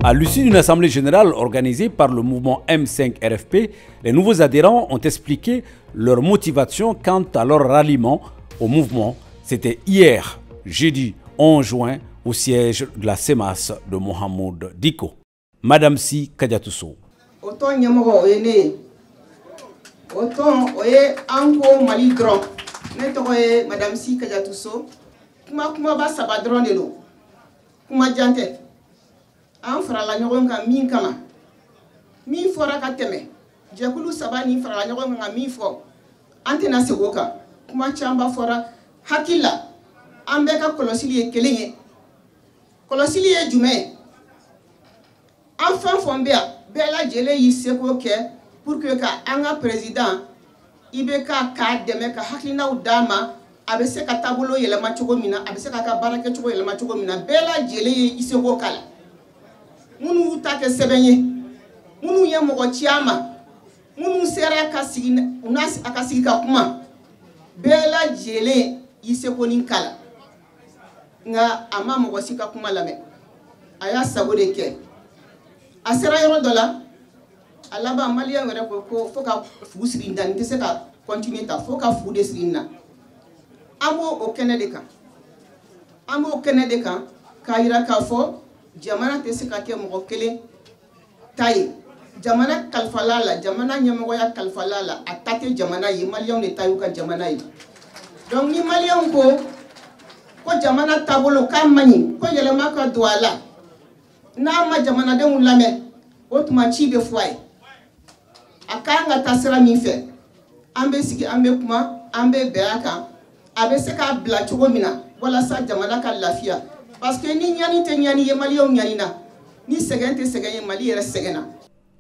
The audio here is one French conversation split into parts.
À l'issue d'une assemblée générale organisée par le mouvement M5 RFP, les nouveaux adhérents ont expliqué leur motivation quant à leur ralliement au mouvement. C'était hier, jeudi 11 juin, au siège de la CEMAS de Mohamed Diko. Madame Si Kadiatousso. Autant Nyamoro est autant oye anko Mali dron. Netoye Madame Si Kadiatousso. Kuma ba sabadron de l'eau. Kuma jante. An fara la ɲɔgɔn kan min kama min fɔra ka tɛmɛ jɛkulu saba ni fara la ɲɔgɔn kan min fɔ an tɛna segin o kan kuma caman fɔra hakili la an bɛɛ ka kɔlɔsili ye kelen ye kɔlɔsili ye jumɛn ye an fɛn fɛn bɛ yan bɛɛ lajɛlen y'i seko kɛ pour que ka an ka président i bɛ k'a dɛmɛ ka hakilinaw d'a ma a bɛ se ka taabolo yɛlɛma cogo min na a bɛ se k'a ka baara kɛcogo yɛlɛma cogo min na bɛɛ lajɛlen ye i seko k'a la. Munu ta ke sebenye munu ye mɔgɔ ci a ma munu sera ka sigi a ka sigi ka kuma bɛɛ lajɛlen y'i seko ni kala nka a ma mɔgɔ si ka kuma lamɛn a y'a sago de kɛ a sera yɔrɔ dɔ la a laban maliyɛn yɛrɛ ko fo ka fu siri n da nin tɛ se ka continuer ta fo ka fu de siri n na an b'o kɛnɛ de kan k'a yira k'a fɔ jamana tɛ se ka kɛ mɔgɔ kelen ta ye jamana kalifala la jamana ɲɛmɔgɔya kalifala la a ta tɛ jamana ye maliyɛnw de ta y'u ka jamana ye donc ni maliyɛnw ko jamana taabolo k'a man ɲi ko yɛlɛma ka don a la n'a ma jamanadenw lamɛn o tuma ci bɛ fɔ a ye a k'an ka taa sira min fɛ an bɛ sigi an bɛ kuma an bɛ bɛn a kan a bɛ se k'a bila cogo min na walasa jamana ka lafiya. Parce que ni nyani te nyani ye Mali on nyani na ni segen te segen ye Mali yere segena.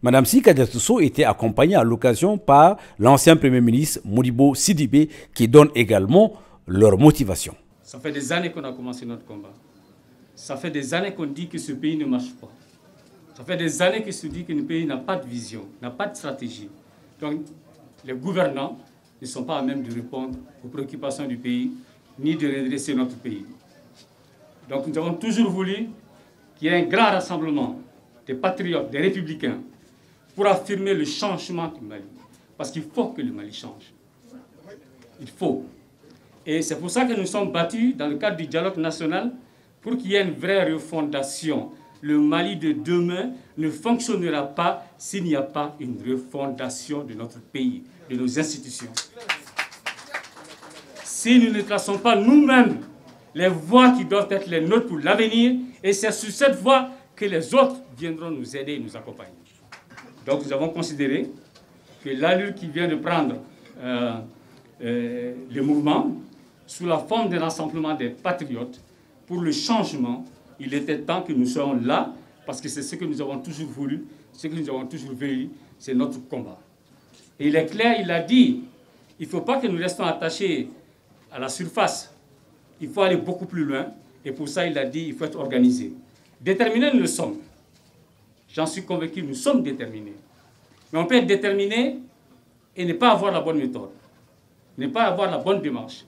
Madame Si Kadiatousso était accompagnée à l'occasion par l'ancien Premier ministre Modibo Sidibé qui donne également leur motivation. Ça fait des années qu'on a commencé notre combat. Ça fait des années qu'on dit que ce pays ne marche pas. Ça fait des années que se dit que le pays n'a pas de vision, n'a pas de stratégie. Donc les gouvernants ne sont pas à même de répondre aux préoccupations du pays ni de redresser notre pays. Donc nous avons toujours voulu qu'il y ait un grand rassemblement des patriotes, des républicains, pour affirmer le changement du Mali. Parce qu'il faut que le Mali change. Il faut. Et c'est pour ça que nous sommes battus dans le cadre du dialogue national pour qu'il y ait une vraie refondation. Le Mali de demain ne fonctionnera pas s'il n'y a pas une refondation de notre pays, de nos institutions. Si nous ne traçons pas nous-mêmes les voies qui doivent être les nôtres pour l'avenir, et c'est sur cette voie que les autres viendront nous aider et nous accompagner. Donc nous avons considéré que l'allure qui vient de prendre le mouvement, sous la forme d'un rassemblement des patriotes, pour le changement, il était temps que nous soyons là, parce que c'est ce que nous avons toujours voulu, ce que nous avons toujours voulu, c'est notre combat. Et il est clair, il a dit, il ne faut pas que nous restions attachés à la surface. Il faut aller beaucoup plus loin, et pour ça, il a dit qu'il faut être organisé. Déterminés, nous le sommes. J'en suis convaincu, nous sommes déterminés. Mais on peut être déterminé et ne pas avoir la bonne méthode, ne pas avoir la bonne démarche.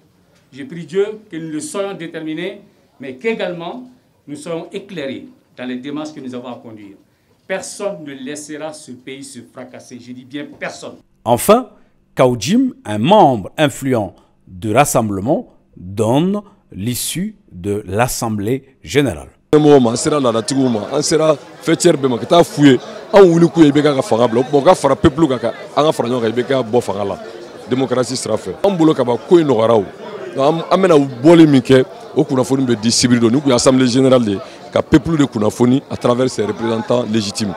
J'ai prié Dieu que nous le soyons déterminés, mais qu'également nous soyons éclairés dans les démarches que nous avons à conduire. Personne ne laissera ce pays se fracasser. Je dis bien personne. Enfin, Kaoudjim, un membre influent du rassemblement, donne l'issue de l'Assemblée générale. On sera là, on sera fêtière, on sera fouillé, on voulait que les gens fassent bon, on fera peuple, on fera non, les gens bon faire là. Démocratie sera faite. On voulait que quoi nous aura. On amène au bolé miké, au kunafoni be disibili do, nous l'Assemblée générale, que peuple de kunafoni à travers ses représentants légitimes.